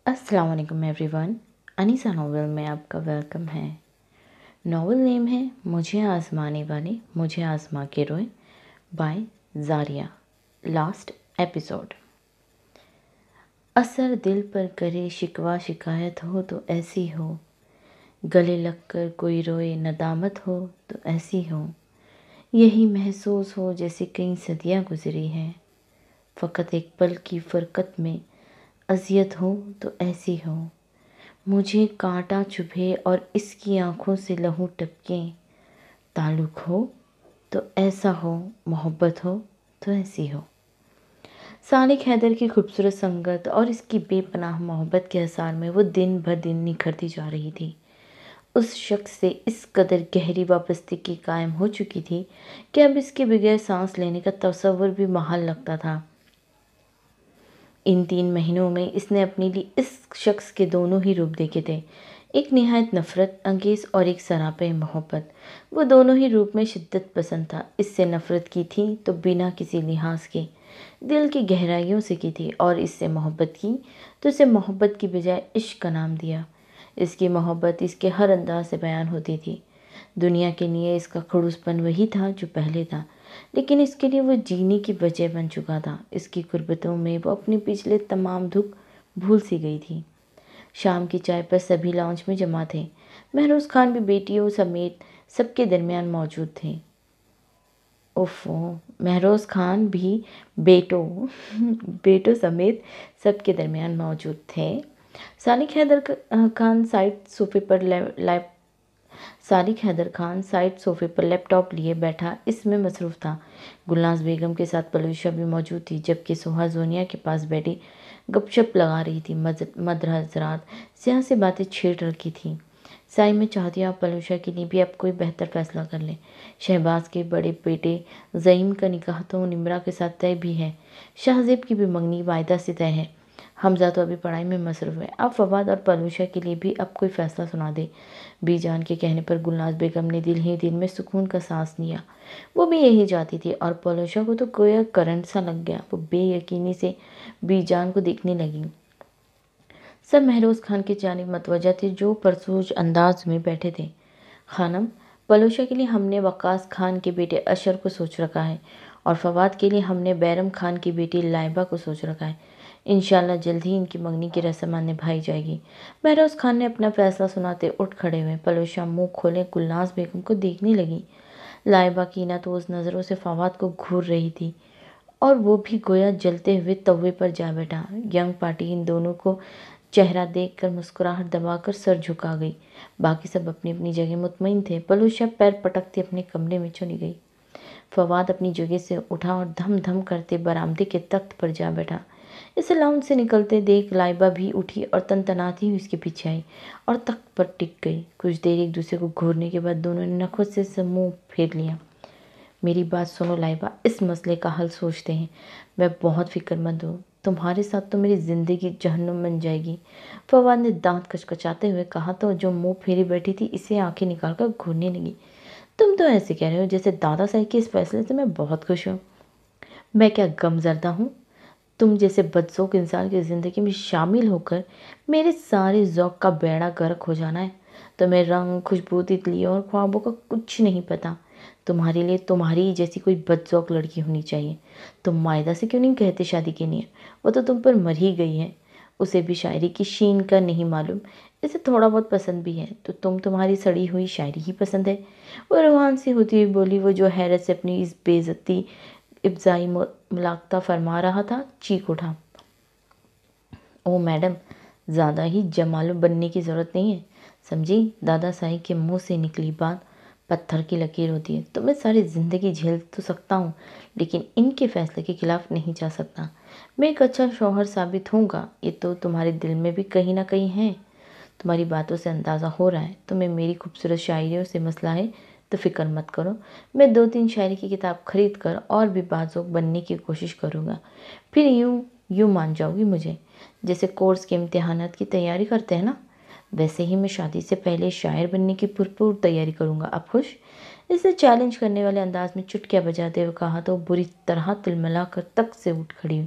السلام علیکم every one, انیسا novel میں آپ کا ویلکم ہے۔ ناول نیم ہے مجھے آزمانے والے مجھے آزما کے روئے بائی زاریہ۔ Last episode. اثر دل پر کرے شکوہ شکایت ہو تو ایسی ہو، گلے لگ کر کوئی روئے ندامت ہو تو ایسی ہو، یہی محسوس ہو جیسے کئی صدیاں گزری ہیں، فقط ایک پل کی فرقت میں اذیت ہو تو ایسی ہو، مجھے کانٹا چبھے اور اس کی آنکھوں سے لہو ٹپکے، تعلق ہو تو ایسا ہو، محبت ہو تو ایسی ہو۔ سالک حیدر کی خوبصورت سنگت اور اس کی بے پناہ محبت کے اثار میں وہ دن بہ دن نکھرتی جا رہی تھی۔ اس شخص سے اس قدر گہری وابستگی قائم ہو چکی تھی کہ اب اس کے بغیر سانس لینے کا تصور بھی محال لگتا تھا۔ ان 3 مہینوں میں اس نے اپنے لیے اس شخص کے دونوں ہی روپ دیکھے تھے، ایک نہایت نفرت انگیز اور ایک سراپے محبت۔ وہ دونوں ہی روپ میں شدت پسند تھا۔ اس سے نفرت کی تھی تو بنا کسی لحاظ کے دل کی گہرائیوں سے کی تھی، اور اس سے محبت کی تو اسے محبت کی بجائے عشق کا نام دیا۔ اس کی محبت اس کے ہر انداز سے بیان ہوتی تھی۔ دنیا کے لیے اس کا خڑوس پن وہی تھا جو پہلے تھا، لیکن اس کے لیے وہ جینے کی وجہ بن چکا تھا۔ اس کی قربتوں میں وہ اپنے پچھلے تمام دکھ بھول سی گئی تھی۔ شام کی چائے پر سبھی لاؤنج میں جمع تھے۔ مہروز خان بھی بیٹیوں سمیت سب کے درمیان موجود تھے۔ مہروز خان بھی بیٹوں سمیت سب کے درمیان موجود تھے۔ سالک حیدر خان سائڈ صوفے پر لیپ ٹاپ لیے بیٹھا اس میں مصروف تھا۔ گلناز بیگم کے ساتھ پلوشا بھی موجود تھی، جبکہ سوہا زونیا کے پاس بیٹھی گپ شپ لگا رہی تھی، مدحضرات سیاسی باتیں چھیڑ رکھی تھی۔ سائی میں چاہتی ہوں آپ پلوشا کے لیے بھی اب کوئی بہتر فیصلہ کر لیں۔ شہباز کے بڑے بیٹے زعیم کا نکاح تو نمرا کے ساتھ طے بھی ہے، شاہ زیب کی بھی منگنی واعدہ سے طے ہے، حمزہ تو ابھی پڑھائی میں مصروف ہے۔ آپ فواد اور پلوشا کے لیے بھی اب کوئی فیصلہ سنا دیں۔ بی جان کے کہنے پر گلناز بیگم نے دل ہی دل میں سکون کا سانس لیا۔ وہ بھی یہی چاہتی تھی، اور پلوشا کو تو گویا کرنٹ سا لگ گیا۔ وہ بے یقینی سے بی جان کو دیکھنے لگی۔ سب مہروز خان کی جانب متوجہ تھے، جو پرسوج انداز میں بیٹھے تھے۔ خانم، پلوشا کے لیے ہم نے وقاص خان کے بیٹے اشر کو سوچ رکھا ہے، اور فواد کے لیے ہم نے بیرم خان کی بیٹی لائبہ کو سوچ رکھا ہے۔ انشاءاللہ جلد ہی ان کی منگنی کی رسم نبھائی جائے گی۔ مہروز خان نے اپنا فیصلہ سناتے اٹھ کھڑے ہوئے۔ پلوشا منہ کھولے گلناز بیگم کو دیکھنے لگی۔ لائبہ کینہ توز نظروں سے فواد کو گھور رہی تھی، اور وہ بھی گویا جلتے ہوئے توے پر جا بیٹھا۔ ینگ پارٹی ان دونوں کو چہرہ دیکھ کر مسکراہٹ دبا کر سر جھکا گئی۔ باقی سب اپنی اپنی جگہ مطمئن تھے۔ پلوشا پیر پٹکتے اپنے کمرے میں چلی گئی۔ فواد اپنی جگہ سے اٹھا اور دھم دھم کرتے برآمدے کے تخت پر جا بیٹھا۔ اسے لاؤنج سے نکلتے دیکھ لائبہ بھی اٹھی اور تنتناتی ہوئی اس کے پیچھے آئی اور تخت پر ٹک گئی۔ کچھ دیر ایک دوسرے کو گھورنے کے بعد دونوں نے نخوت سے منہ پھیر لیا۔ میری بات سنو لائبہ، اس مسئلے کا حل سوچتے ہیں۔ میں بہت فکر مند ہوں، تمہارے ساتھ تو میری زندگی جہنم بن جائے گی۔ فواد نے دانت کچکچاتے ہوئے کہا تو جو منہ پھیری بیٹھی تھی اسے آنکھیں نکال کر گھورنے لگی۔ تم تو ایسے کہہ رہے ہو جیسے دادا صاحب کے اس فیصلے سے میں بہت خوش ہوں۔ میں کیا غم زدہ ہوں؟ تم جیسے بدذوق انسان کی زندگی میں شامل ہو کر میرے سارے ذوق کا بیڑا غرق ہو جانا ہے۔ تمہیں رنگ، خوشبو، تتلیوں اور خوابوں کا کچھ نہیں پتا۔ تمہارے لیے تمہاری جیسی کوئی بدذوق لڑکی ہونی چاہیے۔ تم مائدہ سے کیوں نہیں کہتے شادی کے لیے؟ وہ تو تم پر مر ہی گئی ہے۔ اسے بھی شاعری کی شین کا نہیں معلوم، اسے تھوڑا بہت پسند بھی ہے تو تمہاری سڑی ہوئی شاعری ہی پسند ہے۔ وہ روحان سی ہوتی ہوئی بولی۔ وہ جو حیرت سے اپنی اس بے عزتی ابتدائی ملاحظہ فرما رہا تھا، چیخ اٹھا۔ او میڈم، زیادہ ہی جمالو بننے کی ضرورت نہیں ہے، سمجھی؟ دادا صاحب کے منہ سے نکلی بات پتھر کی لکیر ہوتی ہے۔ تو میں ساری زندگی جھیل تو سکتا ہوں، لیکن ان کے فیصلے کے خلاف نہیں جا سکتا۔ میں ایک اچھا شوہر ثابت ہوں گا، یہ تو تمہارے دل میں بھی کہیں نہ کہیں ہے۔ تمہاری باتوں سے اندازہ ہو رہا ہے تمہیں میری خوبصورت شاعریوں سے مسئلہ ہے، تو فکر مت کرو، میں 2-3 شاعری کی کتاب خرید کر اور بھی باذوق بننے کی کوشش کروں گا، پھر یوں مان جاؤ گی مجھے، جیسے کورس کے امتحانات کی تیاری کرتے ہیں نا، ویسے ہی میں شادی سے پہلے شاعر بننے کی بھرپور تیاری کروں گا۔ اب خوش؟ اسے چیلنج کرنے والے انداز میں چٹکیاں بجاتے ہوئے کہا تو بری طرح تلملا کر تخت سے اٹھ کھڑی ہوئی۔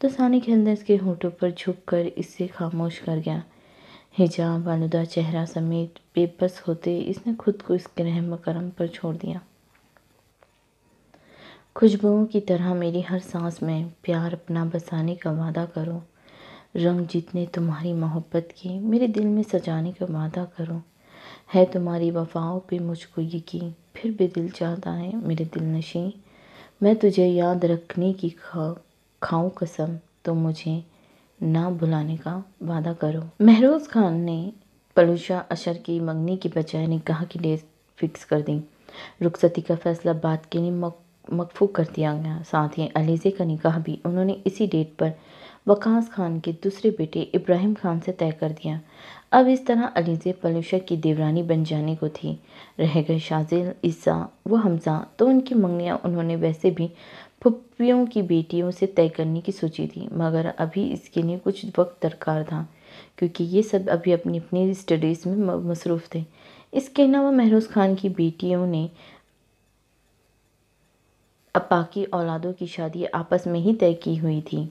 تو ثانیہ حیدر اس کے ہونٹوں پر جھک کر اس سے خاموش کر گیا۔ حجاب آلودہ چہرہ سمیت بے بس ہوتے اس نے خود کو اس کے رحم و کرم پر چھوڑ دیا۔ خوشبوؤں کی طرح میری ہر سانس میں پیار اپنا بسانے کا وعدہ کرو، رنگ جتنے تمہاری محبت کے میرے دل میں سجانے کا وعدہ کرو، ہے تمہاری وفاؤں پہ مجھ کو یقین، پھر بھی دل چاہتا ہے میرے دل نشیں، میں تجھے یاد رکھنے کی کھاؤں قسم، تو مجھے نہ بھلانے کا وعدہ کرو۔ مہروز خان نے پلوشا اشر کی منگنی کی بجائے نکاح کی ڈیٹ فکس کر دی۔ رخصتی کا فیصلہ بعد کے لیے موقوف کر دیا گیا، ساتھ ہی علیزے کا نکاح بھی انہوں نے اسی ڈیٹ پر وقاص خان کے دوسرے بیٹے ابراہیم خان سے طے کر دیا۔ اب اس طرح علیزے پلوشا کی دیورانی بن جانے کو تھی۔ رہ گئے شازیل، عیسیٰ و حمزہ، تو ان کی منگنیاں انہوں نے ویسے بھی پھپھیوں کی بیٹیوں سے طے کرنے کی سوچی تھی، مگر ابھی اس کے لیے کچھ وقت درکار تھا، کیونکہ یہ سب ابھی اپنی اپنی اسٹڈیز میں مصروف تھے۔ اس کے علاوہ مہروز خان کی بیٹیوں نے باقی اولادوں کی شادی آپس میں ہی طے کی ہوئی تھی۔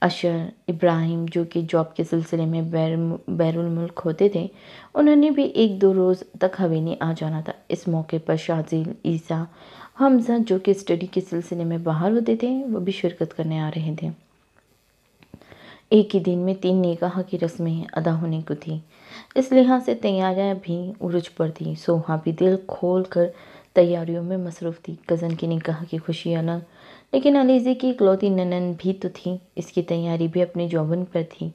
اشر، ابراہیم جو کہ جاب کے سلسلے میں بیرون ملک ہوتے تھے، انہوں نے بھی ایک دو روز تک حویلی آ جانا تھا۔ اس موقع پر شازیل، عیسیٰ، حمزہ جو کہ اسٹڈی کے سلسلے میں باہر ہوتے تھے، وہ بھی شرکت کرنے آ رہے تھے۔ ایک ہی دن میں 3 نکاح کی رسمیں ادا ہونے کو تھی، اس لحاظ سے تیاریاں بھی عروج پر تھیں۔ سوہا بھی دل کھول کر تیاریوں میں مصروف تھی۔ کزن کے نکاح کی خوشی الگ، لیکن علیزے کی اکلوتی ننند بھی تو تھی، اس کی تیاری بھی اپنے جوبن پر تھی۔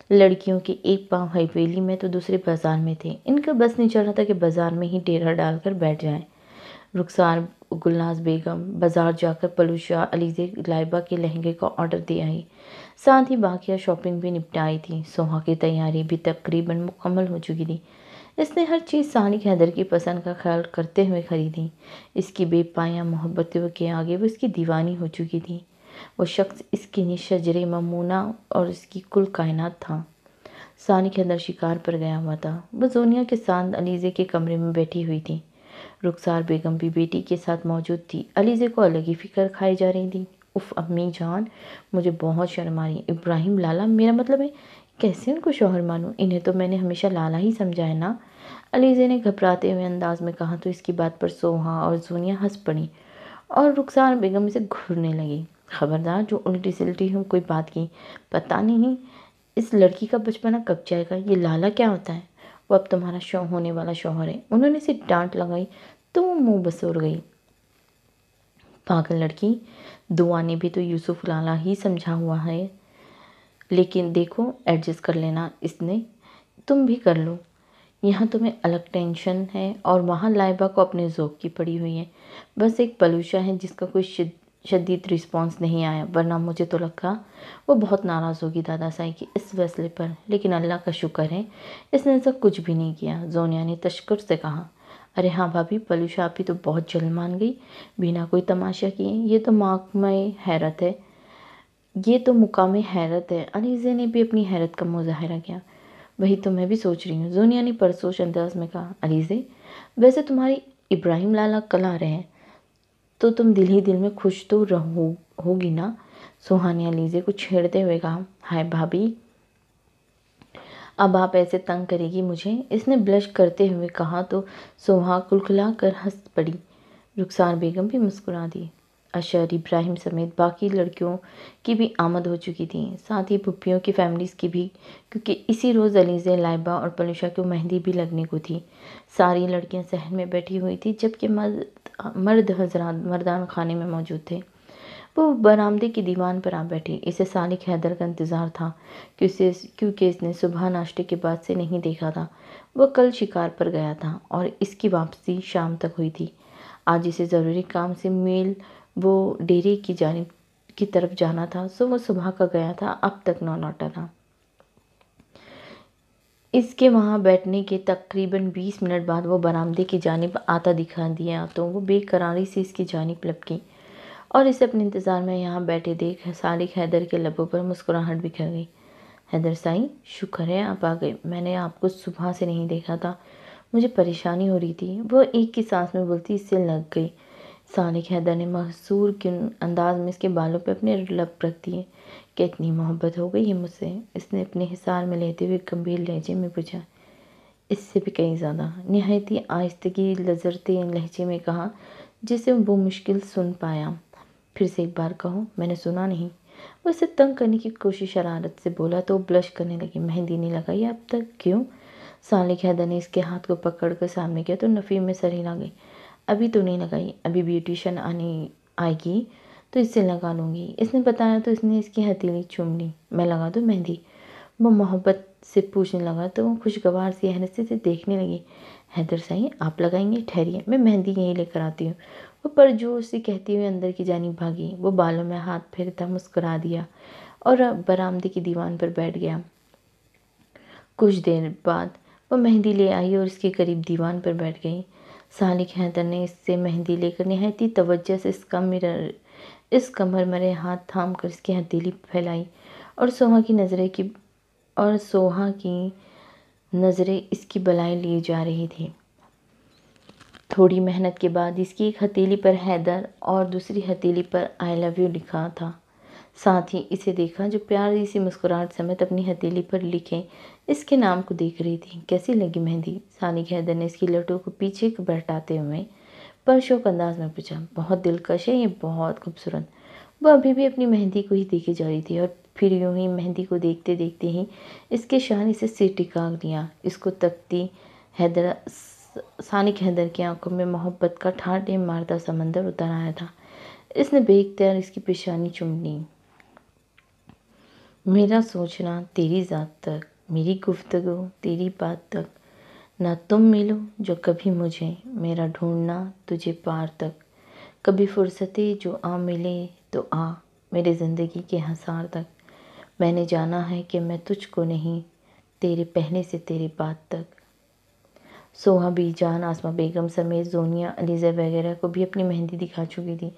لڑکیوں کے ایک پاؤں حویلی میں تو دوسرے بازار میں تھے، ان کا بس نہیں چل رہا تھا کہ بازار میں ہی ڈیرا ڈال کر بیٹھ جائیں۔ رخسار گلناز بیگم بازار جا کر پلوشا علیزے لائبہ کے لہنگے کا آرڈر دے آئی، ساتھ ہی باقیہ شاپنگ بھی نپٹائی تھی۔ سوہا کی تیاری بھی تقریباً مکمل ہو چکی تھی۔ اس نے ہر چیز ثانیہ حیدر کی پسند کا خیال کرتے ہوئے خریدی۔ اس کی بے پایہ محبتوں کے آگے وہ اس کی دیوانی ہو چکی تھی۔ وہ شخص اس کے لیے شجرے ممونہ اور اس کی کل کائنات تھا۔ ثانیہ حیدر شکار پر گیا ہوا تھا، وہ زونیا کے ساتھ علیزے کے کمرے میں بیٹھی ہوئی تھی۔ رخسار بیگم بھی بیٹی کے ساتھ موجود تھی۔ علیزے کو الگ ہی فکر کھائی جا رہی تھی۔ اف امی جان، مجھے بہت شرم آ رہی ہے۔ ابراہیم لالا، میرا مطلب ہے کیسے ان کو شوہر مانوں؟ انہیں تو میں نے ہمیشہ لالا ہی سمجھا ہے نا، علیزے نے گھبراتے ہوئے انداز میں کہا تو اس کی بات پر سوہا اور زونیا ہنس پڑی اور رخسار بیگم اسے گھورنے لگی۔ خبردار، جو الٹی سلٹی ہم کوئی بات کی، پتہ نہیں اس لڑکی کا بچپنا کب جائے گا۔ یہ لالا کیا ہوتا ہے؟ وہ اب تمہارا ہونے والا شوہر ہے۔ انہوں نے اسے ڈانٹ لگائی تو وہ منہ بسور گئی۔ پاگل لڑکی، دعا نے بھی تو یوسف لالا ہی سمجھا ہوا ہے، لیکن دیکھو ایڈجسٹ کر لینا اس نے، تم بھی کر لو۔ یہاں تمہیں الگ ٹینشن ہے اور وہاں لائبہ کو اپنے ذوق کی پڑی ہوئی ہے۔ بس ایک پلوشا ہے جس کا کوئی شدید رسپانس نہیں آیا، ورنہ مجھے تو لگا وہ بہت ناراض ہوگی دادا سائی کی اس فیصلے پر، لیکن اللہ کا شکر ہے اس نے ایسا کچھ بھی نہیں کیا۔ زونیا نے تشکر سے کہا، ارے ہاں بھابھی، پلوشا آپ ہی تو بہت جلد مان گئی بنا کوئی تماشا کیے، یہ تو مقام حیرت ہے۔ علیزے نے بھی اپنی حیرت کا مظاہرہ کیا۔ وہی تو میں بھی سوچ رہی ہوں، زونیا نے پرسوش انداز میں کہا۔ علیزے، ویسے تمہاری ابراہیم لالا کل آ رہے ہیں تو تم دل ہی دل میں خوش تو ہوگی نا؟ سوہا نے علیزے کو چھیڑتے ہوئے کہا۔ ہائے بھابھی، اب آپ ایسے تنگ کرے گی مجھے، اس نے بلش کرتے ہوئے کہا تو سوہا کلکلا کر ہنس پڑی۔ رخسار بیگم بھی مسکرا دی۔ اشر، ابراہیم سمیت باقی لڑکیوں کی بھی آمد ہو چکی تھی، ساتھ ہی پھپھیوں کی فیملیز کی بھی، کیونکہ اسی روز علیزے، لائبہ اور پلوشا کو مہندی بھی لگنے کو تھی۔ ساری لڑکیاں صحن میں بیٹھی ہوئی تھی، جبکہ مرد حضرات مردان خانے میں موجود تھے۔ وہ برآمدے کی دیوان پر آ بیٹھی۔ اسے ثانیہ حیدر کا انتظار تھا، کیونکہ اس نے صبح ناشتے کے بعد سے نہیں دیکھا تھا۔ وہ کل شکار پر گیا تھا اور اس کی واپسی شام تک ہوئی تھی۔ آج اسے ضروری کام سے میل وہ ڈیرے کی طرف جانا تھا، سو وہ صبح کا گیا تھا، اب تک نہ لوٹا تھا۔ اس کے وہاں بیٹھنے کے تقریباً 20 منٹ بعد وہ برآمدے کی جانب آتا دکھا دیا تو وہ بے قراری سے اس کی جانب لپکی اور اسے اپنے انتظار میں یہاں بیٹھے دیکھ ثانیہ حیدر کے لبوں پر مسکراہٹ بکھر گئی۔ حیدر صاحب، شکر ہے آپ آ گئے، میں نے آپ کو صبح سے نہیں دیکھا تھا، مجھے پریشانی ہو رہی تھی، وہ ایک کی سانس میں بولتی اس سے لگ گئی۔ ثانیہ حیدر نے محصور کن انداز میں اس کے بالوں پہ اپنے لب رکھ دیے۔ کہ اتنی محبت ہو گئی ہے مجھ سے؟ اس نے اپنے حصار میں لیتے ہوئے گمبھیر لہجے میں پوچھا۔ اس سے بھی کہیں زیادہ، نہایت ہی آہستگی لرزتے لہجے میں کہا جسے وہ مشکل سن پایا۔ پھر سے ایک بار کہو، میں نے سنا نہیں۔ وہ اسے تنگ کرنے کی کوشش شرارت سے بولا تو وہ بلش کرنے لگی۔ مہندی نہیں لگائی اب تک؟ کیوں؟ سالک حیدر نے اس کے ہاتھ کو پکڑ کر سامنے کیا تو نفی میں سر ہلا گئی۔ ابھی تو نہیں لگائی، ابھی بیوٹیشن آئے گی تو اس سے لگا لوں گی، اس نے بتایا تو اس نے اس کی ہتھیلی چوم لی۔ میں لگا دوں مہندی؟ وہ محبت سے پوچھنے لگا تو وہ خوشگوار سی حیرت سے دیکھنے لگی۔ حیدر صاحب آپ لگائیں گے؟ ٹھہریے، میں مہندی یہیں لے کر آتی ہوں، وہ پرجوش سے کہتی ہوئے اندر کی جانب بھاگی۔ وہ بالوں میں ہاتھ پھیرتا مسکرا دیا اور برآمدے کی دیوان پر بیٹھ گیا۔ کچھ دیر بعد وہ مہندی لے آئی اور اس کے قریب دیوان پر بیٹھ گئی۔ سالک حیدر نے اس سے مہندی لے کر نہایت ہی توجہ سے اس کا مرمرے ہاتھ تھام کر اس کی ہتھیلی پھیلائی اور سوہا کی نظریں اس کی بلائے لیے جا رہی تھی۔ تھوڑی محنت کے بعد اس کی ایک ہتھیلی پر حیدر اور دوسری ہتھیلی پر آئی لو یو لکھا تھا۔ ساتھ ہی اسے دیکھا جو پیاری سی مسکراہٹ سمیت اپنی ہتھیلی پر لکھے اس کے نام کو دیکھ رہی تھی۔ کیسی لگی مہندی؟ سالک حیدر نے اس کی لٹوں کو پیچھے بٹاتے ہوئے پرشوک انداز میں پوچھا۔ بہت دلکش ہے یہ، بہت خوبصورت۔ وہ ابھی بھی اپنی مہندی کو ہی دیکھی جا رہی تھی اور پھر یوں ہی مہندی کو دیکھتے دیکھتے ہی اس کے شانے سے سر ٹکا لیا۔ اس کو تکتی سالک حیدر کی آنکھوں میں محبت کا ٹھاٹھے مارتا سمندر اتر آیا تھا۔ اس نے بے اختیار اس کی پیشانی چوم لی۔ میرا سوچنا تیری ذات تک، میری گفتگو تیری بات تک، نہ تم ملو جو کبھی مجھے، میرا ڈھونڈنا تجھے پار تک، کبھی فرصتی جو آ ملے تو آ، میرے زندگی کے حصار تک، میں نے جانا ہے کہ میں تجھ کو نہیں، تیرے پہلے سے تیرے بعد تک۔ سوہا بی جان آسماں بیگم سمیت زونیا علیزہ وغیرہ کو بھی اپنی مہندی دکھا چکی تھی۔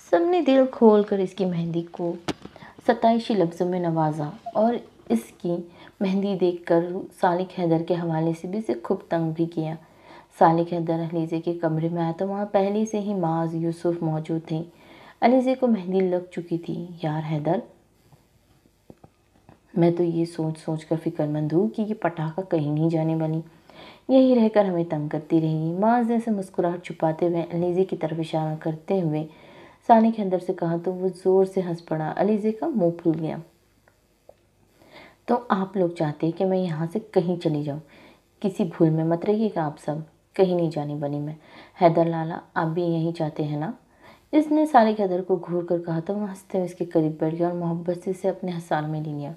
سب نے دل کھول کر اس کی مہندی کو ستائشی لفظوں میں نوازا اور اس کی مہندی دیکھ کر سالک حیدر کے حوالے سے بھی اسے خوب تنگ بھی کیا۔ سالک حیدر علیزہ کے کمرے میں آیا تو وہاں پہلے سے ہی معاذ یوسف موجود تھے۔ علیزہ کو مہندی لگ چکی تھی۔ یار حیدر، میں تو یہ سوچ سوچ کر فکر مند ہوں کہ یہ پٹاخہ کہیں نہیں جانے والی، یہی رہ کر ہمیں تنگ کرتی رہے گی۔ معاذ نے اسے مسکراہٹ چھپاتے ہوئے علیزہ کی طرف اشارہ کرتے ہوئے سالک حیدر سے کہا تو وہ زور سے ہنس پڑا۔ علیزہ کا منہ پھول گیا۔ تو آپ لوگ چاہتے ہیں کہ میں یہاں سے کہیں چلی جاؤں؟ کسی بھول میں مت رہیے گا آپ سب، کہیں نہیں جانے والی میں۔ حیدر لالا آپ بھی یہی چاہتے ہیں نا؟ اس نے سالک حیدر کو گھور کر کہا تو وہ ہنستے ہوئے اس کے قریب بیٹھ گیا اور محبت سے اسے اپنے حصار میں لے لیا۔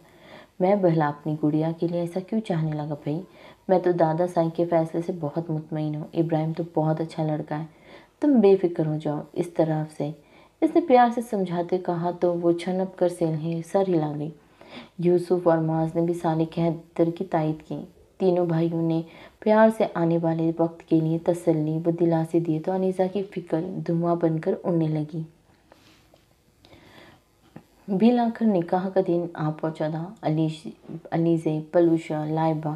میں بھلا اپنی گڑیا کے لیے ایسا کیوں چاہنے لگا بھائی؟ میں تو دادا صاحب کے فیصلے سے بہت مطمئن ہوں۔ ابراہیم تو بہت اچھا لڑکا ہے، تم بے فکر ہو جاؤ۔ اس طرف سے اس نے پیار سے سمجھاتے کہا تو وہ چھنپ کر سر ہلا گئی۔ یوسف اور معاذ نے بھی سالک حیدر کی تائید کی۔ تینوں بھائیوں نے پیار سے آنے والے وقت کے لیے تسلی و دلاسے دیے تو علیزہ کی فکر دھواں بن کر اڑنے لگی۔ بالآخر نکاح کا دن آ پہنچا تھا۔ علیزہ، پلوشا، لائبہ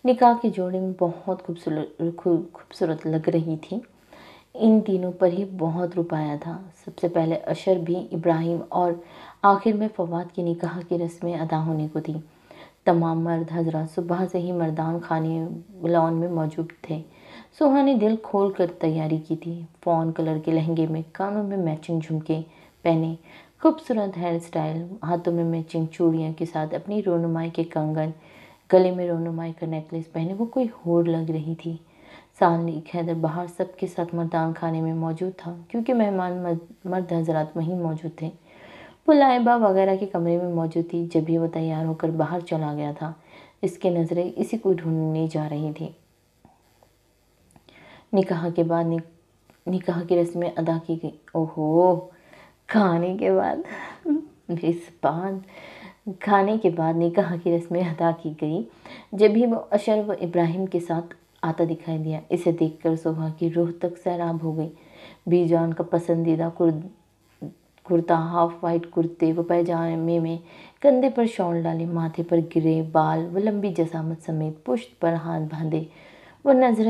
نکاح کے جوڑے میں بہت خوبصورت لگ رہی تھی۔ ان تینوں پر ہی بہت روپایا تھا۔ سب سے پہلے اشر بھی ابراہیم اور آخر میں فواد کی نکاح کی رسمیں ادا ہونے کو تھی۔ تمام مرد حضرات صبح سے ہی مردان خانے لان میں موجود تھے۔ سوہا نے دل کھول کر تیاری کی تھی۔ فون کلر کے لہنگے میں، کانوں میں میچنگ جھمکے پہنے، خوبصورت ہیئر سٹائل، ہاتھوں میں میچنگ چوڑیاں کے ساتھ اپنی رونمائی کے کنگن، گلے میں رونمائی کا نیکلیس پہنے وہ کوئی ہور لگ رہی تھی۔ سالک حیدر باہر سب کے ساتھ مردان خانے میں موجود تھا کیونکہ مہمان مرد حضرات وہیں موجود تھے۔ وہ لائبہ وغیرہ کے کمرے میں موجود تھی۔ جب ہی وہ تیار ہو کر باہر چلا گیا تھا، اس کی نظریں اسی کو ڈھونڈنے جا رہی تھی۔ نکاح کے بعد نکاح کی رسمیں ادا کی گئی۔ کھانے کے بعد نکاح کی رسمیں ادا کی گئی۔ جب ہی وہ اشر و ابراہیم کے ساتھ آتا دکھائی دیا، اسے دیکھ کر سوہا کی روح تک سیراب ہو گئی۔ بی جان کا پسندیدہ کرتا، ہاف وائٹ کرتے و پیجامے میں، کندھے پر شال ڈالے، ماتھے پر گرے بال و لمبی جسامت سمیت پشت پر ہاتھ باندھے وہ نظر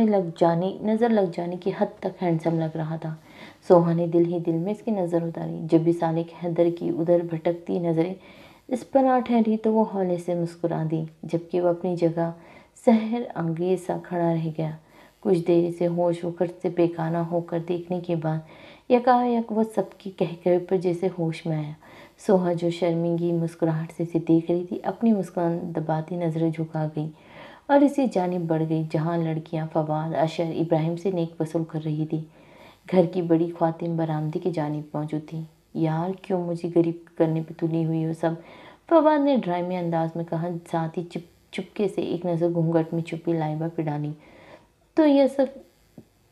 لگ جانے کی حد تک ہینڈسم لگ رہا تھا۔ سوہا نے دل ہی دل میں اس کی نظر اتاری۔ جب بھی سالک حیدر کی ادھر بھٹکتی نظریں اس پر آ ٹھہری تو وہ ہولے سے مسکرا دی، جبکہ وہ اپنی جگہ سحر انگیز سا کھڑا رہ گیا۔ کچھ دیر اسے ہوش وقت سے بیگانہ ہو کر دیکھنے کے بعد یکایک وہ سب کے کہکہے پر جیسے ہوش میں آیا۔ سوہا جو شرمندگی مسکراہٹ سے اسے دیکھ رہی تھی، اپنی مسکان دباتی نظریں جھکا گئی اور اسی جانب بڑھ گئی جہاں لڑکیاں فواد، اشر، ابراہیم سے نیک وصول کر رہی تھی۔ گھر کی بڑی خواتین برآمدے کی جانب موجود تھیں۔ یار کیوں مجھے غریب کرنے پہ تلی ہوئی ہو سب، فواد نے ڈرامے انداز میں کہا، ساتھ ہی چپکے سے ایک نظر گھونگھٹ میں چھپی لائبہ پہ ڈالی تو یہ سب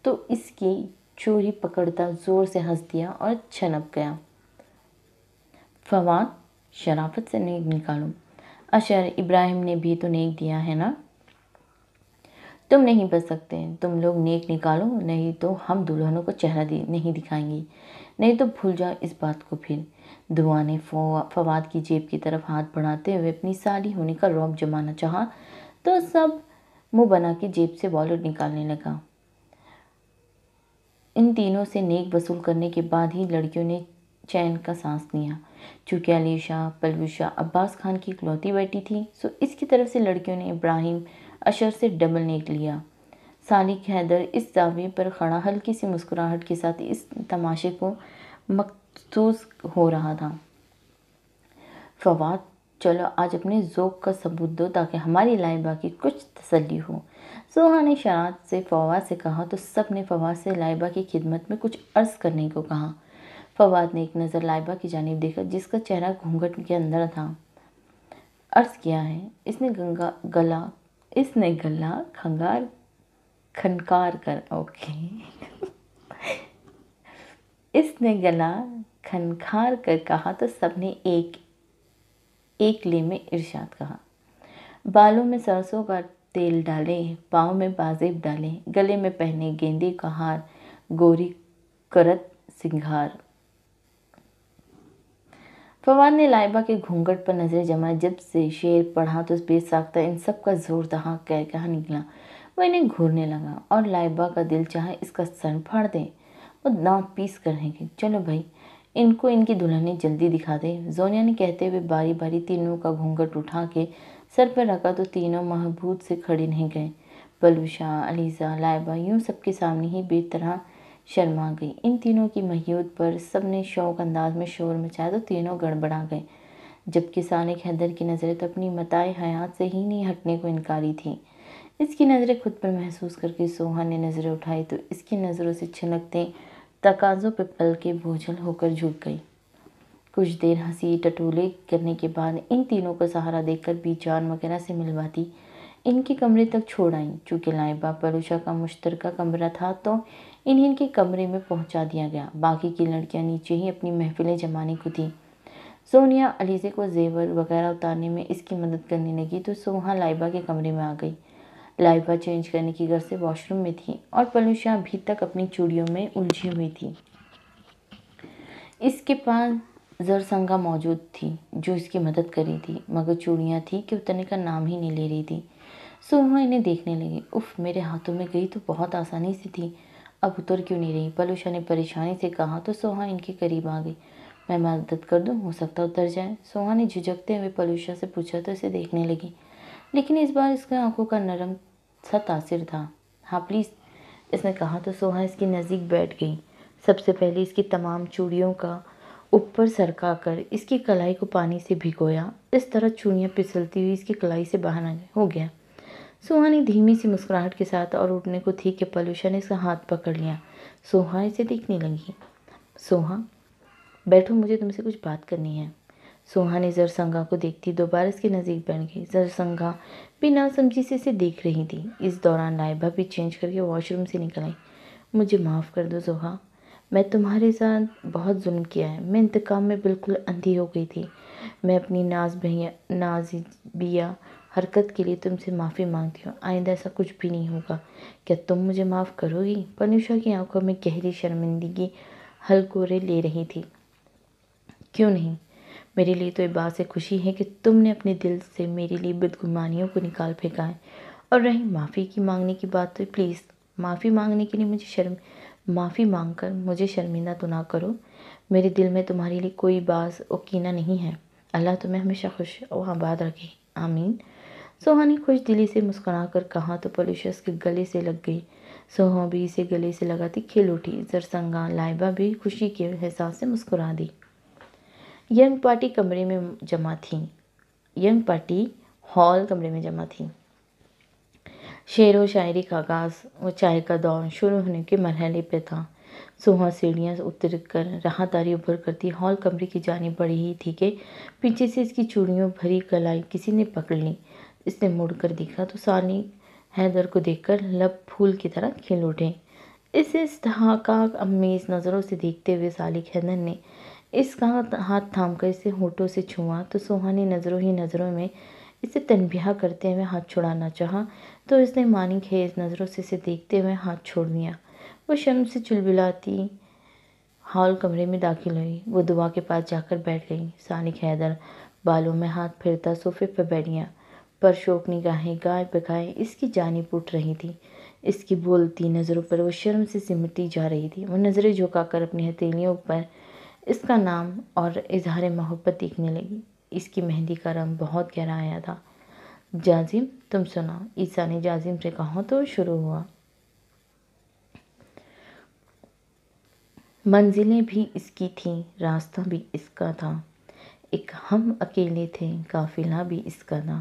تو اس کی چوری پکڑتا زور سے ہنس دیا اور چھنپ گیا۔ فواد، شرافت سے نیک نکالو۔ اشر، ابراہیم نے بھی تو نیک دیا ہے نا، تم نہیں بچ سکتے، تم لوگ نیک نکالو، نہیں تو ہم دلہنوں کو چہرہ نہیں دکھائیں گی، نہیں تو بھول جاؤ اس بات کو پھر۔ دعا نے فواد کی جیب کی طرف ہاتھ بڑھاتے ہوئے اپنی سالی ہونے کا رعب جمانا چاہا تو سب منہ بنا کے جیب سے والٹ نکالنے لگا۔ ان تینوں سے نیک وصول کرنے کے بعد ہی لڑکیوں نے چین کا سانس لیا۔ چونکہ علیشا پلوشا عباس خان کی اکلوتی بیٹی تھی، سو اس کی طرف سے لڑکیوں نے ابراہیم اشر سے ڈبل نیک لیا۔ سالک حیدر اس زاویے پر کھڑا ہلکی سی مسکراہٹ کے ساتھ اس تماشے کو مقصود ہو رہا تھا۔ فواد، چلو آج اپنے ذوق کا ثبوت دو تاکہ ہماری لائبہ کی کچھ تسلی ہو۔ سوہا نے شرارت سے فواد سے کہا تو سب نے فواد سے لائبہ کی خدمت میں کچھ عرض کرنے کو کہا۔ فواد نے ایک نظر لائبہ کی جانب دیکھا جس کا چہرہ گھونگھٹ کے اندر تھا۔ عرض کیا ہے؟ اس نے گلا کھنکار کر اس نے گلا کھنکھار کر کہا تو سب نے ایک لے میں ارشاد کہا۔ بالوں میں سرسوں کا تیل ڈالے، پاؤں میں بازیب ڈالے، گلے میں پہنے گیندے کا ہار، گوری کرت سنگھار۔ فواد نے لائبہ کے گھونگھٹ پر نظریں جمائیں۔ جب سے شعر پڑھا تو بے ساختہ ان سب کا زوردہاں کہا نکلا۔ وہ انہیں گھورنے لگا اور لائبہ کا دل چاہے اس کا سر پھاڑ دے، وہ دانت پیس کر رہیں گے۔ چلو بھائی، ان کو ان کی دلہنیں جلدی دکھا دے، زونیا نے کہتے ہوئے باری باری تینوں کا گھونگھٹ اٹھا کے سر پر رکھا تو تینوں محبوط سے کھڑے نہیں گئے۔ پلوشا، علیزہ، لائبہ یوں سب کے سامنے ہی بے طرح شرما گئی۔ ان تینوں کی مہیت پر سب نے شوق انداز میں شور مچایا تو تینوں گڑبڑا گئے، جبکہ سالک حیدر کی نظریں تو اپنی متاع حیات سے ہی نہیں ہٹنے کو انکاری تھیں۔ اس کی نظریں خود پر محسوس کر کے سوہا نے نظریں اٹھائی تو اس کی نظروں سے چھنکتے تقاضوں پہ پلکیں بوجھل ہو کر جھک گئی۔ کچھ دیر ہنسی ٹٹولے کرنے کے بعد ان تینوں کو سہارا دے کر بی جان وغیرہ سے ملواتی ان کے کمرے تک چھوڑ آئیں۔ چونکہ لائبہ پلوشا کا مشترکہ کمرہ تھا تو انہیں ان کے کمرے میں پہنچا دیا گیا، باقی کی لڑکیاں نیچے ہی اپنی محفلیں جمانے کو تھیں۔ زونیا علیزے کو زیور وغیرہ اتارنے میں اس کی مدد کرنے لگی تو سوہا لائبہ کے کمرے میں آ گئی۔ لائبہ چینج کرنے کی غرض سے واش روم میں تھی اور پلوشا ابھی تک اپنی چوڑیوں میں الجھی ہوئی تھی۔ اس کے پاس زرسنگا موجود تھی جو اس کی مدد کر رہی تھی، مگر چوڑیاں تھیں کہ اترنے کا نام ہی نہیں لے رہی تھی۔ سوہا انہیں دیکھنے لگی۔ اف، میرے ہاتھوں میں گئی تو بہت آسانی سے تھی، اب اتر کیوں نہیں رہی؟ پلوشا نے پریشانی سے کہا تو سوہا ان کے قریب آ گئی۔ میں مدد کر دوں، ہو سکتا اتر جائے؟ سوہا نے جھجکتے ہوئے پلوشا سے پوچھا تو اسے دیکھنے لگی، لیکن اس بار اس کی آنکھوں کا نرم سا تاثر تھا۔ ہاں پلیز، اس نے کہا تو سوہا اس کے نزدیک بیٹھ گئی۔ سب سے پہلے اس کی تمام چوڑیوں کا اوپر سرکا کر اس کی کلائی کو پانی سے بھگویا، اس طرح چوڑیاں پھسلتی ہوئی اس کی کلائی سے باہر ہو گیا۔ سوہا نے دھیمی سی مسکراہٹ کے ساتھ اور اٹھنے کو تھی کہ پلوشا نے اس کا ہاتھ پکڑ لیا۔ سوہا اسے دیکھنے لگی۔ سوہا، بیٹھو، مجھے تم سے کچھ بات کرنی ہے۔ سوہا نے زرسنگا کو دیکھتی دوبارہ اس کے نزدیک بیٹھ گئی۔ زرسنگا بھی ناسمجھی سے اسے دیکھ رہی تھی۔ اس دوران لائبہ بھی چینج کر کے واش روم سے نکل آئی۔ مجھے معاف کر دو سوہا، میں تمہارے ساتھ بہت ظلم کیا ہے، میں انتقام میں بالکل اندھی ہو گئی تھی۔ میں اپنی نازیبیہ حرکت کے لیے تم سے معافی مانگتی ہوں، آئندہ ایسا کچھ بھی نہیں ہوگا۔ کیا تم مجھے معاف کرو گی؟ پلوشا کی آنکھوں میں گہری شرمندگی ہلکورے لے رہی تھی۔ کیوں نہیں؟ میرے لیے تو یہ بات سے خوشی ہے کہ تم نے اپنے دل سے میرے لیے بدگمانیوں کو نکال پھینکا ہے۔ اور رہی معافی کی مانگنے کی بات تو پلیز معافی مانگنے کے لیے معافی مانگ کر مجھے شرمندہ تو نہ کرو۔ میرے دل میں تمہارے لیے کوئی باز و کینہ نہیں ہے، اللہ تمہیں ہمیشہ خوش و آباد رکھے، آمین۔ سوہا نے خوش دلی سے مسکرا کر کہا تو پلوشا اس کے گلے سے لگ گئی۔ سوہا بھی اسے گلے سے لگاتی کھل اٹھی۔ زرسنگا لائبہ بھی خوشی کے احساس سے مسکرا دی۔ ینگ پارٹی کمرے میں جمع تھی۔ ینگ پارٹی ہال کمرے میں جمع تھی۔ شعر و شاعری کا آغاز و چائے کا دور شروع ہونے کے مرحلے پہ تھا۔ سوہا سیڑھیاں اتر کر راہداری عبور کرتی ہال کمرے کی جانب بڑھی ہی تھی کہ پیچھے سے اس کی چوڑیوں بھری کلائی کسی نے پکڑ لی۔ اس نے مڑ کر دیکھا تو سانی حیدر کو دیکھ کر لب پھول کی طرح کھل اٹھے۔ اسے استحقاق آمیز نظروں سے دیکھتے ہوئے سالک حیدر نے اس کا ہاتھ تھام کر اسے ہونٹوں سے چھوا تو سوہا نے نظروں ہی نظروں میں اسے تنبیہ کرتے ہوئے ہاتھ چھڑانا چاہا تو اس نے معنی خیز نظروں سے اسے دیکھتے ہوئے ہاتھ چھوڑ دیا۔ وہ شرم سے چلبلاتی ہال کمرے میں داخل ہوئی۔ وہ دعا کے پاس جا کر بیٹھ گئی۔ سالک حیدر بالوں میں ہاتھ پھرتا صوفے پر بیٹھ گیا۔ پرشوک نگاہیں گائے بگائے اس کی جانب اٹھ رہی تھی۔ اس کی بولتی نظروں پر وہ شرم سے سمٹتی جا رہی تھی۔ وہ نظریں جھکا کر اپنی ہتھیلیوں پر اس کا نام اور اظہار محبت دیکھنے لگی۔ اس کی مہندی کا رنگ بہت گہرا آیا تھا۔ جازم تم سناؤ، عیسیٰ نے جازم سے کہا تو شروع ہوا۔ منزلیں بھی اس کی تھیں، راستہ بھی اس کا تھا، ایک ہم اکیلے تھے، قافلہ بھی اس کا تھا،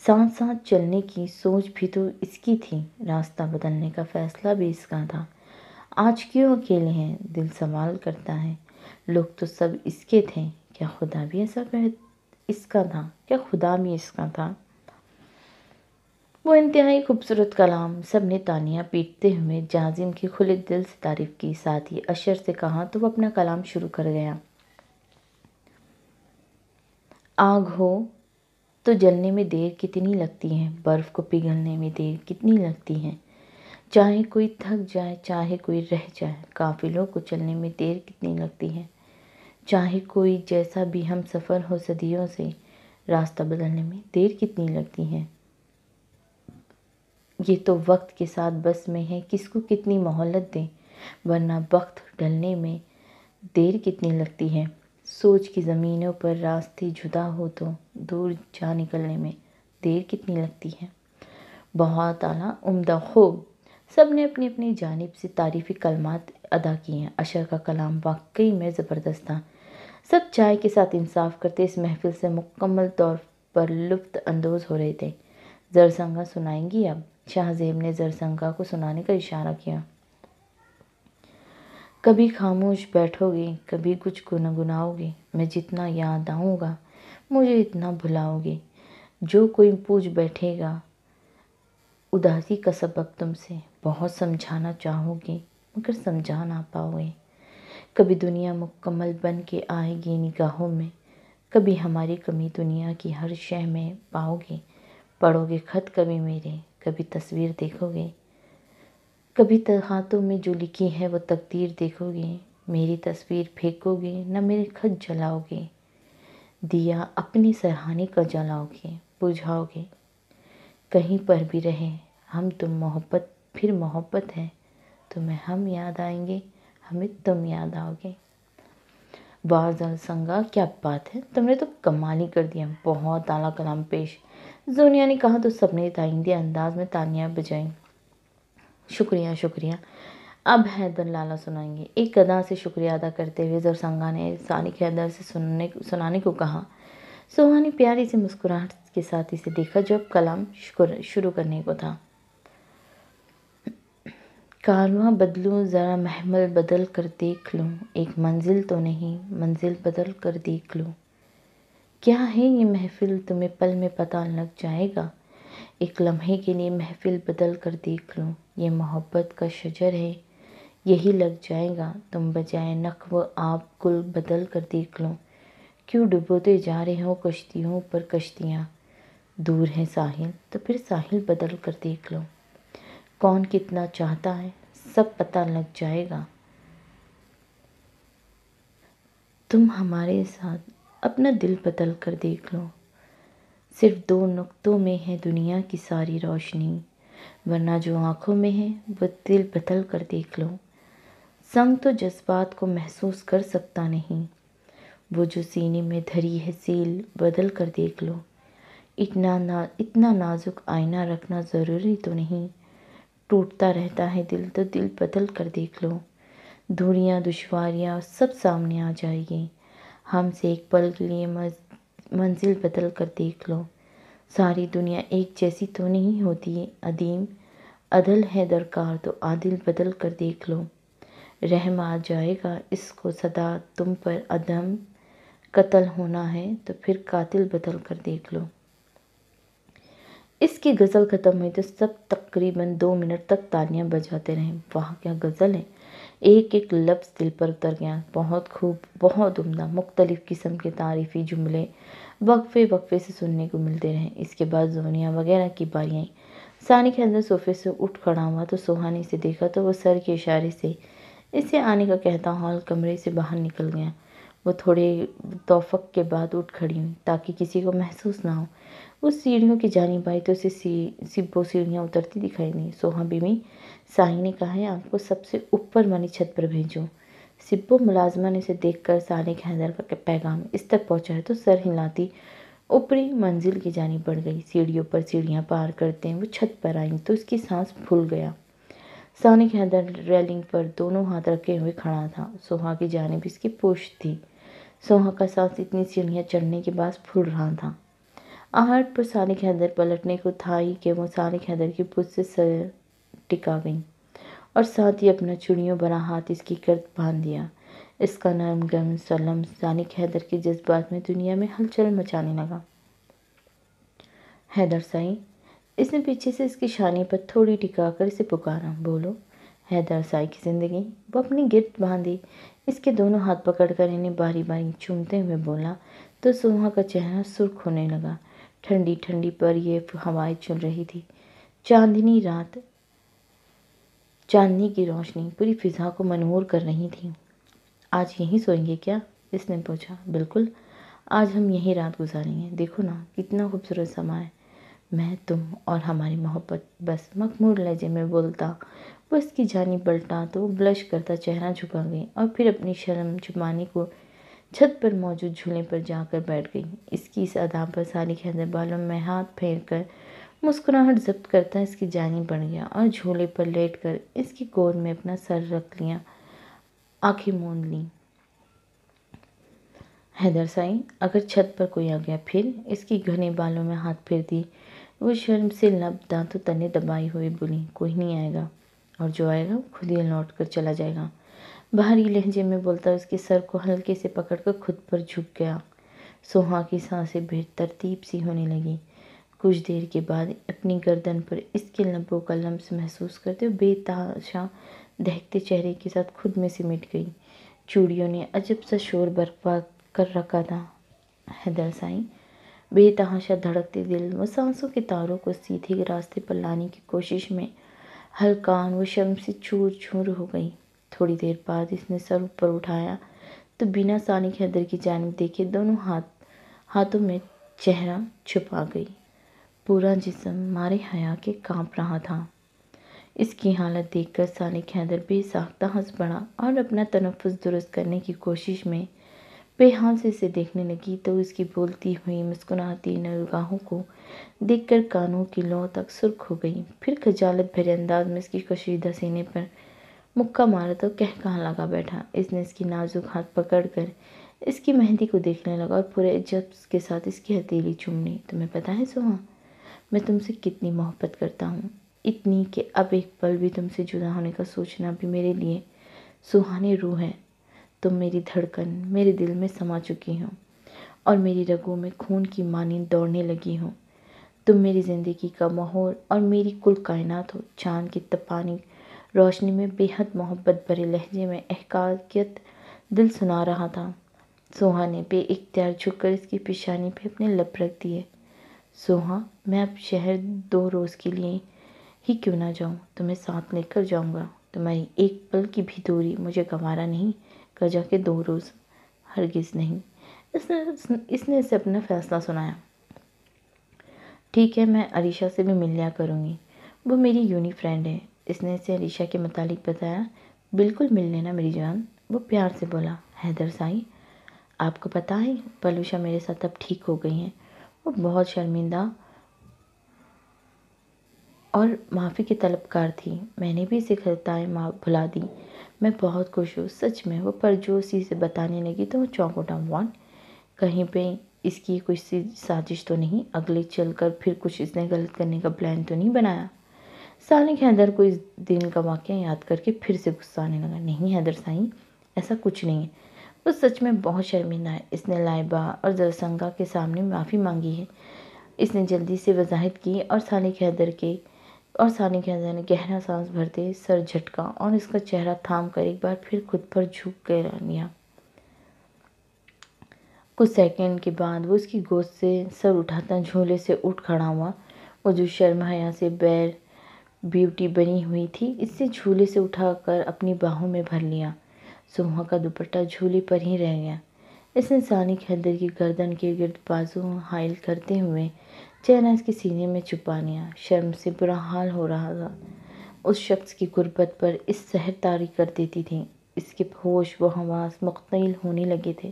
ساتھ ساتھ چلنے کی سوچ بھی تو اس کی تھی، راستہ بدلنے کا فیصلہ بھی اس کا تھا۔ آج کیوں اکیلے ہیں؟ دل سوال کرتا ہے۔ لوگ تو سب اس کے تھے، کیا خدا بھی اس کا تھا؟ کیا خدا بھی اس کا تھا؟ وہ انتہائی خوبصورت کلام سب نے تانیاں پیٹتے ہوئے جازم کی کھلے دل سے تعریف کی، ساتھ ہی اشر سے کہا تو وہ اپنا کلام شروع کر گیا۔ آگ ہو تو جلنے میں دیر کتنی لگتی ہے، برف کو پگھلنے میں دیر کتنی لگتی ہے، چاہے کوئی تھک جائے چاہے کوئی رہ جائے، قافلوں کو چلنے میں دیر کتنی لگتی ہے، چاہے کوئی جیسا بھی ہم سفر ہو صدیوں سے، راستہ بدلنے میں دیر کتنی لگتی ہے۔ یہ تو وقت کے ساتھ بس میں ہے، کس کو کتنی مہلت دیں، ورنہ وقت ڈھلنے میں دیر کتنی لگتی ہے۔ سوچ کی زمینوں پر راستے جدا ہو تو دور جا نکلنے میں دیر کتنی لگتی ہے۔ بہت اعلیٰ، عمدہ، خوب۔ سب نے اپنی اپنی جانب سے تعریفی کلمات ادا کیے ہیں۔ اشر کا کلام واقعی میں زبردست تھا۔ سب چائے کے ساتھ انصاف کرتے اس محفل سے مکمل طور پر لطف اندوز ہو رہے تھے۔ زرسنگا سنائیں گی اب؟ شاہ زیب نے زرسنگا کو سنانے کا اشارہ کیا۔ کبھی خاموش بیٹھو گے، کبھی کچھ گنگناؤ گے، میں جتنا یاد آؤں گا مجھے اتنا بھلاؤ گے، جو کوئی پوچھ بیٹھے گا اداسی کا سبق تم سے، بہت سمجھانا چاہو گے مگر سمجھا نہ پاؤ گے۔ کبھی دنیا مکمل بن کے آئے گی نگاہوں میں، کبھی ہماری کمی دنیا کی ہر شے میں پاؤ گے، پڑھو گے خط کبھی میرے، کبھی تصویر دیکھو گے، کبھی ہاتھوں میں جو لکھی ہے وہ تقدیر دیکھو گے، میری تصویر پھینکو گے نہ میرے خط جلاؤ گے، دیا اپنی سرہانے کا جلاؤ گے، بجھاؤ گے، کہیں پر بھی رہے ہم تم محبت، پھر محبت ہے، تمہیں ہم یاد آئیں گے، ہمیں تم یاد آؤ گے۔ واہ زرسنگا، کیا بات ہے، تم نے تو کمال ہی کر دیا، بہت اعلیٰ کلام پیش۔ زونیا نے کہا تو سب نے تائیدی انداز میں تالیاں بجائیں۔ شکریہ شکریہ، اب حیدر لالا سنائیں گے۔ ایک ادا سے شکریہ ادا کرتے ہوئے زرسنگا نے سالک حیدر سے سنانے کو کہا۔ سوہا نے پیاری سی مسکراہٹ کے ساتھ اسے دیکھا جو اب کلام شروع کرنے کو تھا۔ کارواں بدلوں ذرا محمل بدل کر دیکھ لوں، ایک منزل تو نہیں منزل بدل کر دیکھ لوں، کیا ہے یہ محفل تمہیں پل میں پتہ لگ جائے گا، ایک لمحے کے لیے محفل بدل کر دیکھ لوں، یہ محبت کا شجر ہے یہی لگ جائے گا، تم بجائے نخل و آب گل بدل کر دیکھ لوں، کیوں ڈبوتے جا رہے ہو کشتیوں پر کشتیاں، دور ہے ساحل تو پھر ساحل بدل کر دیکھ لو، کون کتنا چاہتا ہے سب پتہ لگ جائے گا، تم ہمارے ساتھ اپنا دل بدل کر دیکھ لو، صرف 2 نقطوں میں ہے دنیا کی ساری روشنی، ورنہ جو آنکھوں میں ہے وہ دل بدل کر دیکھ لو، سنگ تو جذبات کو محسوس کر سکتا نہیں، وہ جو سینے میں دھری ہے سیل بدل کر دیکھ لو، اتنا نازک آئینہ رکھنا ضروری تو نہیں، ٹوٹتا رہتا ہے دل تو دل بدل کر دیکھ لو، دوریاں دشواریاں سب سامنے آ جائے گی، ہم سے ایک پل کے لیے منزل بدل کر دیکھ لو، ساری دنیا ایک جیسی تو نہیں ہوتی عدیم، عدل ہے درکار تو عادل بدل کر دیکھ لو، رحم آ جائے گا اس کو صدا تم پر، عدم قتل ہونا ہے تو پھر قاتل بدل کر دیکھ لو۔ اس کی غزل ختم ہوئی تو سب تقریباً 2 منٹ تک تالیاں بجاتے رہے۔ واہ کیا غزل ہے، ایک ایک لفظ دل پر اتر گیا، بہت خوب، بہت عمدہ، مختلف قسم کے تعریفی جملے وقفے وقفے سے سننے کو ملتے رہے۔ اس کے بعد زونیہ وغیرہ کی باری آئی۔ ثانیہ حیدر صوفے سے اٹھ کھڑا ہوا تو سوہا نے اسے دیکھا تو وہ سر کے اشارے سے اسے آنے کا کہتا ہال کمرے سے باہر نکل گیا۔ وہ تھوڑے توفق کے بعد اٹھ کھڑی ہوئی تاکہ کسی کو محسوس نہ ہو۔ وہ سیڑھیوں کی جانب آئی تو اسے سبو سیڑھیاں اترتی دکھائی دیں۔ سوہا بیوی سائی نے کہا ہے آپ کو سب سے اوپر والی چھت پر بھیجوں۔ سبو ملازمہ نے اسے دیکھ کر ثانیہ حیدر کا پیغام اس تک پہنچایا تو سر ہلاتی اوپری منزل کی جانب بڑھ گئی۔ سیڑھیوں پر سیڑھیاں پار کرتے وہ چھت پر آئیں تو اس کی سانس پھول گیا۔ ثانیہ حیدر ریلنگ پر دونوں ہاتھ رکھے ہوئے کھڑا تھا، سوہا کی جانب اس کی پشت تھی۔ سوہا کا سانس اتنی سیڑھیاں چڑھنے کے بعد پھول رہا تھا۔ آہٹ پر ثانیہ حیدر پلٹنے کو تھا ہی کہ وہ ثانیہ حیدر کی پشت سے سر ٹکا گئی اور ساتھ ہی اپنا چوڑیوں بھرا ہاتھ اس کی گرد باندھ دیا۔ اس کا نرم گرم سا لمس ثانیہ حیدر کے جذبات میں دنیا میں ہلچل مچانے لگا۔ حیدر سائی، اس نے پیچھے سے اس کی شانے پر تھوڑی ٹکا کر اسے پکارا، بولو۔ حیدر سائی کی زندگی، وہ اپنی گرد باندھی اس کے دونوں ہاتھ پکڑ کر انہیں باری باری چومتے ہوئے بولا تو سوہا کا چہرہ سرخ ہونے لگا۔ ٹھنڈی ٹھنڈی پر یہ ہوائیں چل رہی تھی، چاندنی رات، چاندنی کی روشنی پوری فضا کو منور کر رہی تھی۔ آج یہیں سوئیں گے کیا؟ اس نے پوچھا۔ بالکل، آج ہم یہیں رات گزاریں گے، دیکھو نا کتنا خوبصورت سما ہے، میں، تم اور ہماری محبت، بس مخمور لہجے میں بولتا وہ اس کی جانب پلٹا تو وہ بلش کرتا چہرہ جھکا گئی اور پھر اپنی شرم چھپانے کو چھت پر موجود جھولے پر جا کر بیٹھ گئی۔ اس کی اس ادا پر ثانیہ حیدر بالوں میں ہاتھ پھیر کر مسکراہٹ ضبط کرتا اس کی جانب بڑھ گیا اور جھولے پر لیٹ کر اس کی گود میں اپنا سر رکھ لیا، آنکھیں موند لیں۔ حیدر سائی، اگر چھت پر کوئی آ گیا پھر؟ اس کی گھنے بالوں میں ہاتھ پھیرتی وہ شرم سے لب دانتوں تلے دبائے ہوئے بولی، کوئی نہیں آئے گا، اور جو آئے گا وہ خود ہی لوٹ کر چلا جائے گا۔ بھاری لہجے میں بولتا اس کے سر کو ہلکے سے پکڑ کر خود پر جھک گیا۔ سوہا کی سانسیں بے ترتیب سی ہونے لگی۔ کچھ دیر کے بعد اپنی گردن پر اس کے لبوں کا لمس محسوس کرتے بے تحاشا دہکتے چہرے کے ساتھ خود میں سمٹ گئی۔ چوڑیوں نے عجب سا شور برپا کر رکھا تھا۔ حیدر سائی، بے تحاشا دھڑکتے دل و سانسوں کے تاروں کو سیدھے راستے پر لانے کی کوشش میں ہلکان و شرم سے چور چور ہو گئی۔ تھوڑی دیر بعد اس نے سر اوپر اٹھایا تو بنا ثانیہ حیدر کی جانب دیکھے دونوں ہاتھوں میں چہرہ چھپا گئی۔ پورا جسم مارے حیا کے کانپ رہا تھا۔ اس کی حالت دیکھ کر ثانیہ حیدر بے ساختہ ہنس پڑا اور اپنا تنفس درست کرنے کی کوشش میں بے حال سے اسے دیکھنے لگی تو اس کی بولتی ہوئی مسکراتی نگاہوں کو دیکھ کر کانوں کی لو تک سرخ ہو گئی۔ پھر خجالت بھرے انداز میں اس کی کشیدہ سینے پر مکہ مارا تو قہقہا لگا بیٹھا۔ اس نے اس کی نازک ہاتھ پکڑ کر اس کی مہندی کو دیکھنے لگا اور پورے عجب کے ساتھ اس کی ہتھیلی چوم لی۔ تمہیں پتہ ہے سوہا، میں تم سے کتنی محبت کرتا ہوں، اتنی کہ اب ایک پل بھی تم سے جدا ہونے کا سوچنا بھی میرے لیے سوہانی روح ہے۔ تم میری دھڑکن، میرے دل میں سما چکی ہو اور میری رگوں میں خون کی مانند دوڑنے لگی ہو۔ تم میری زندگی کا محور اور میری کل کائنات ہو۔ چاند کی تپانی روشنی میں بے حد محبت بھرے لہجے میں حقیقت دل سنا رہا تھا۔ سوہا نے بے اختیار جھک کر اس کی پیشانی پہ اپنے لب رکھ دیے۔ سوہا، میں اب شہر 2 روز کے لیے ہی کیوں نہ جاؤں، تمہیں ساتھ لے کر جاؤں گا، تمہاری ایک پل کی بھی دوری مجھے گوارا نہیں، کجا کہ 2 روز، ہرگز نہیں۔ اس نے اسے اپنا فیصلہ سنایا۔ ٹھیک ہے، میں علیشا سے بھی مل لیا کروں گی، وہ میری یونی فرینڈ ہے۔ اس نے اسے علیشا کے متعلق بتایا۔ بالکل مل لینا میری جان، وہ پیار سے بولا۔ حیدر سائی، آپ کو پتہ ہے پلوشا میرے ساتھ اب ٹھیک ہو گئی ہیں، وہ بہت شرمندہ اور معافی کی طلبگار تھی، میں نے بھی اسے خطائیں بھلا دی، میں بہت خوش ہوں سچ میں۔ وہ پرجوشی سے بتانے لگی تو وہ چونک اٹھا، وان کہیں پہ اس کی کچھ سی سازش تو نہیں، اگلے چل کر پھر کچھ اس نے غلط کرنے کا پلان تو نہیں بنایا؟ سالک حیدر کو اس دن کا واقعہ یاد کر کے پھر سے غصہ آنے لگا۔ نہیں حیدر سائیں، ایسا کچھ نہیں ہے، وہ سچ میں بہت شرمندہ ہے، اس نے لائبہ اور زرسنگا کے سامنے معافی مانگی ہے، اس نے جلدی سے وضاحت کی اور سالک حیدر نے گہرا سانس بھرتے سر جھٹکا اور اس کا چہرہ تھام کر ایک بار پھر خود پر جھک کر لیا۔ کچھ سیکنڈ کے بعد وہ اس کی گود سے سر اٹھاتا جھولے سے اٹھ کھڑا ہوا۔ وہ جو شرم حیا سے بیر بیوٹی بنی ہوئی تھی، اس سے جھولے سے اٹھا کر اپنی باہوں میں بھر لیا۔ سوہا کا دوپٹہ جھولے پر ہی رہ گیا۔ اس نے سالک حیدر کی گردن کے گرد بازو حائل کرتے ہوئے چہرہ اس کے سینے میں چھپا لیا۔ شرم سے برا حال ہو رہا تھا، اس شخص کی غربت پر اس سحر طاری کر دیتی تھی۔ اس کے ہوش و حواس مختل ہونے لگے تھے۔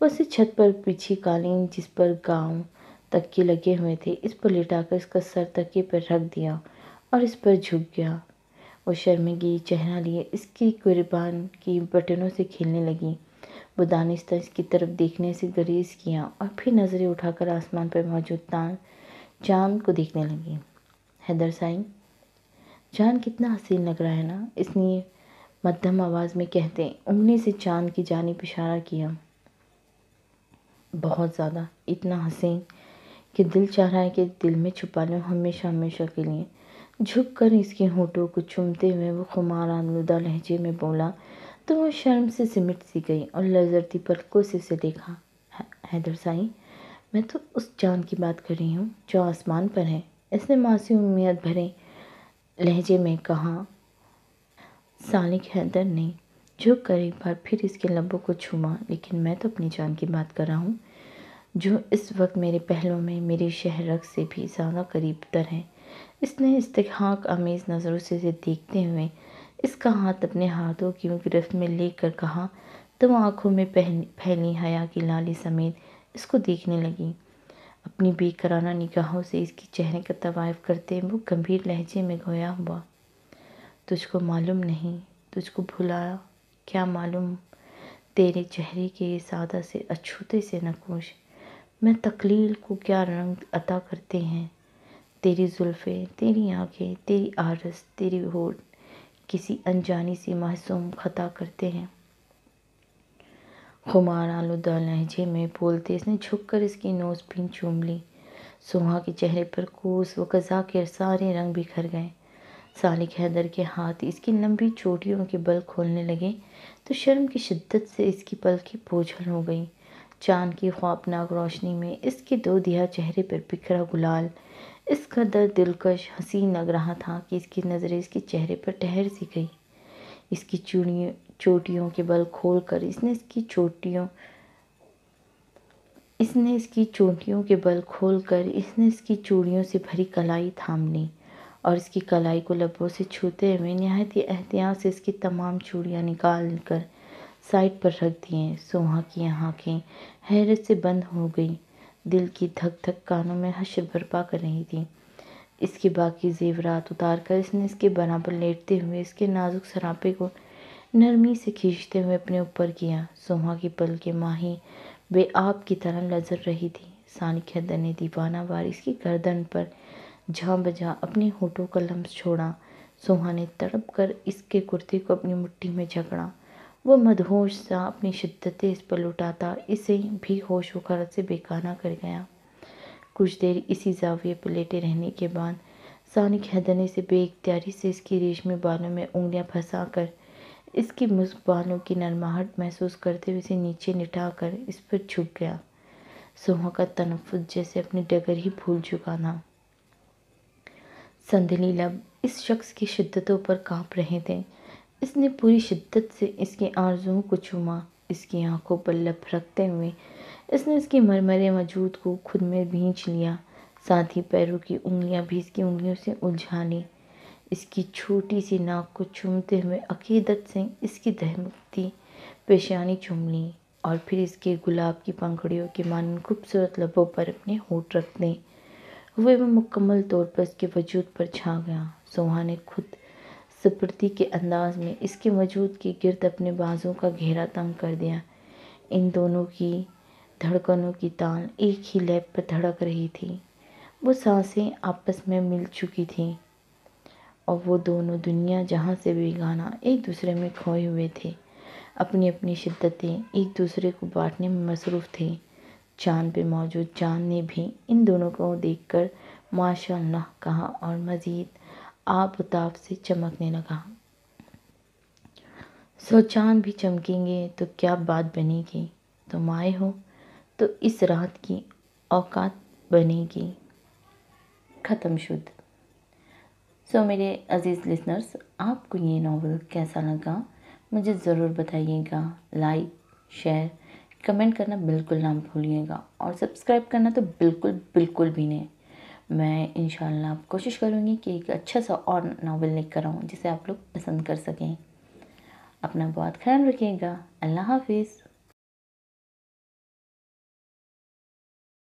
وہ اسے چھت پر بچھی قالین جس پر گاؤں تکیے لگے ہوئے تھے، اس پر لٹا کر اس کا سر تکیے پر رکھ دیا اور اس پر جھک گیا۔ وہ شرمگی چہرہ لیے اس کی گریبان کی بٹنوں سے کھیلنے لگی۔ وہ دانستہ اس کی طرف دیکھنے سے گریز کیا اور پھر نظریں اٹھا کر آسمان پر موجود چاند کو دیکھنے لگی۔ حیدر سائیں، چاند کتنا حسین لگ رہا ہے نا، اس نے مدھم آواز میں کہتے انگلی سے چاند کی جانب اشارہ کیا۔ بہت زیادہ، اتنا حسین کہ دل چاہ رہا ہے کہ دل میں چھپا لوں ہمیشہ ہمیشہ کے لیے۔ جھک کر اس کے ہونٹوں کو چومتے ہوئے وہ خمار آلودہ لہجے میں بولا تو وہ شرم سے سمٹ سی گئی اور لرزتی پلکوں سے اسے دیکھا۔ حیدر سائیں، میں تو اس چاند کی بات کر رہی ہوں جو آسمان پر ہے، اس نے معصوم امید بھرے لہجے میں کہا۔ سالک حیدر نے جھک کر ایک بار پھر اس کے لبوں کو چوما، لیکن میں تو اپنی جان کی بات کر رہا ہوں جو اس وقت میرے پہلو میں میری شہرک سے بھی زیادہ قریب تر ہے۔ اس نے استحقاق آمیز نظروں سے اسے دیکھتے ہوئے اس کا ہاتھ اپنے ہاتھوں کی گرفت میں لے کر کہا تو وہ آنکھوں میں پھیلی حیا کی لالی سمیت اس کو دیکھنے لگی۔ اپنی بے قرارہ نگاہوں سے اس کے چہرے کا طوائف کرتے وہ گمبھیر لہجے میں گویا ہوا، تجھ کو معلوم نہیں، تجھ کو بھلایا کیا معلوم تیرے چہرے کے یہ سادہ سے اچھوتے سے نقوش میں تقلیل کو کیا رنگ عطا کرتے ہیں۔ تیری زلفیں، تیری آنکھیں، تیری آرز، تیری ہونٹ کسی انجانی سی معصوم خطا کرتے ہیں۔ خمار آلودہ لہجے میں بولتے اس نے جھک کر اس کی نوز پین چوم لی۔ سوہا کے چہرے پر کوس و قزح کے سارے رنگ بکھر گئے۔ سالک حیدر کے ہاتھ اس کی لمبی چوٹیوں کے بل کھولنے لگے تو شرم کی شدت سے اس کی پلکیں بوجھل ہو گئیں۔ چاند کی خوابناک روشنی میں اس کے دو دیا چہرے پر بکھرا گلال اس قدر دلکش حسین لگ رہا تھا کہ اس کی نظریں اس کے چہرے پر ٹھہر سی گئی۔ اس کی چوٹیوں کے بل کھول کر اس نے اس کی چوٹیوں سے بھری کلائی تھام لی اور اس کی کلائی کو لبوں سے چھوتے ہوئے نہایت احتیاط سے اس کی تمام چوڑیاں نکال کر سائڈ پر رکھ دیے۔ سوہا کی آنکھیں حیرت سے بند ہو گئی، دل کی دھک دھک کانوں میں حشر برپا کر رہی تھی۔ اس کے باقی زیورات اتار کر اس نے اس کے برابر لیٹتے ہوئے اس کے نازک سراپے کو نرمی سے کھینچتے ہوئے اپنے اوپر کیا۔ سوہا کی پلکیں ماہی بے آب کی طرح لرز رہی تھی۔ سالک حیدر نے دیوانہ وار اس کی گردن پر جاں بجا اپنے ہونٹوں کا لمس چھوڑا۔ سوہا نے تڑپ کر اس کے کرتے کو اپنی مٹھی میں جکڑا۔ وہ مدہوش سا اپنی شدتیں اس پر لٹاتا اسے بھی ہوش و خرد سے بیگانہ کر گیا۔ کچھ دیر اسی زاویے پر لیٹے رہنے کے بعد سالک حیدر نے اسے بے اختیاری سے اس کی ریشمی بالوں میں انگلیاں پھنسا کر اس کی مشک بالوں کی نرماہٹ محسوس کرتے ہوئے اسے نیچے لٹا کر اس پر جھک گیا۔ سوہا کا تنفس جیسے اپنی ڈگر ہی بھول چکا تھا۔ سندھنی لب اس شخص کی شدتوں پر کانپ رہے تھے۔ اس نے پوری شدت سے اس کی آرزوؤں کو چوما۔ اس کی آنکھوں پر لب رکھتے ہوئے اس نے اس کی مرمرے وجود کو خود میں بھینچ لیا، ساتھ ہی پیروں کی انگلیاں بھی اس کی انگلیوں سے الجھا لیں۔ اس کی چھوٹی سی ناک کو چومتے ہوئے عقیدت سے اس کی دہکتی پیشانی چوم لی۔ اور پھر اس کے گلاب کی پنکھڑیوں کے مانند خوبصورت لبوں پر اپنے ہونٹ رکھتے ہوئے وہ مکمل طور پر اس کے وجود پر چھا گیا۔ سوہا نے خود سپرتی کے انداز میں اس کے وجود کے گرد اپنے بازوں کا گھیرا تنگ کر دیا۔ ان دونوں کی دھڑکنوں کی تال ایک ہی لے پر دھڑک رہی تھی۔ وہ سانسیں آپس میں مل چکی تھیں اور وہ دونوں دنیا جہاں سے بیگانہ ایک دوسرے میں کھوئے ہوئے تھے، اپنی اپنی شدتیں ایک دوسرے کو بانٹنے میں مصروف تھے۔ چاند پہ موجود چاند نے بھی ان دونوں کو دیکھ کر ماشاء اللہ کہا اور مزید آب و تاب سے چمکنے لگا۔ سو چاند بھی چمکیں گے تو کیا بات بنے گی، تم آئے ہو تو اس رات کی اوقات بنے گی۔ ختم شد۔ سو میرے عزیز لسنرز، آپ کو یہ ناول کیسا لگا مجھے ضرور بتائیے گا۔ لائک، شیئر، کمنٹ کرنا بالکل نہ بھولیے گا اور سبسکرائب کرنا تو بالکل بھی نہیں۔ میں انشاءاللہ کوشش کروں گی کہ ایک اچھا سا اور ناول لے کر آؤں جسے آپ لوگ پسند کر سکیں۔ اپنا بہت خیال رکھیے گا۔ اللہ حافظ۔